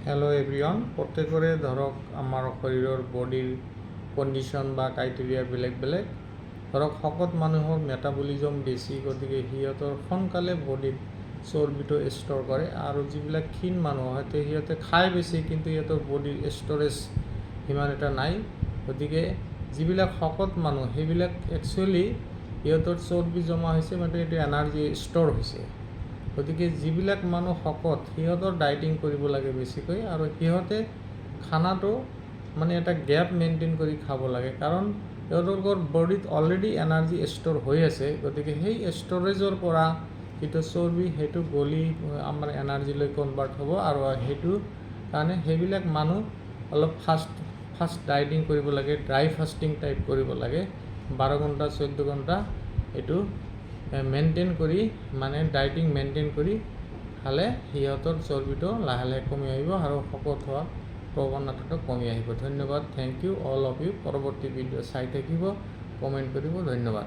Hello এভৰিওয়ান, প্ৰত্যেকৰে ধৰক আমাৰ শৰীৰৰ বডিৰ কণ্ডিশ্যন বা ক্ৰাইটেৰিয়া বেলেগ বেলেগ। ধৰক শকত মানুহৰ মেটাবলিজম বেছি, গতিকে সিহঁতৰ সোনকালে বডিত চৰ্বিটো ষ্ট'ৰ কৰে, আৰু যিবিলাক ক্ষীণ মানুহ হয় সিহঁতে খায় বেছি কিন্তু সিহঁতৰ বডিৰ ষ্ট'ৰেজ সিমান এটা নাই। গতিকে যিবিলাক শকত মানুহ সেইবিলাক একচুৱেলি সিহঁতৰ চৰ্বি জমা হৈছে, মানে এইটো এনাৰ্জি ষ্ট'ৰ হৈছে। গতিকে যিবিলাক মানুহ শকত সিহঁতৰ ডায়েটিং কৰিব লাগে বেছিকৈ, আৰু সিহঁতে খানাটো মানে এটা গেপ মেইনটেইন কৰি খাব লাগে, কাৰণ তেওঁলোকৰ বডিত অলৰেডি এনাৰ্জি ষ্ট'ৰ হৈ আছে। গতিকে সেই ষ্ট'ৰেজৰ পৰা যিটো চৰ্বি সেইটো গলি আমাৰ এনাৰ্জিলৈ কনভাৰ্ট হ'ব, আৰু সেইটো কাৰণে সেইবিলাক মানুহ অলপ ফাষ্ট ডায়েটিং কৰিব লাগে, ড্ৰাই ফাষ্টিং টাইপ কৰিব লাগে। 12 ঘণ্টা 14 ঘণ্টা এইটো মেইনটেইন কৰি, মানে ডায়েটিং মেইনটেইন কৰি খালে সিহঁতৰ চৰ্বিটো লাহে লাহে কমি আহিব আৰু শকত হোৱা প্ৰৱণতাটো কমি আহিব। ধন্যবাদ, thank you all of you. পৰৱৰ্তী ভিডিঅ' চাই থাকিব, কমেণ্ট কৰিব। ধন্যবাদ।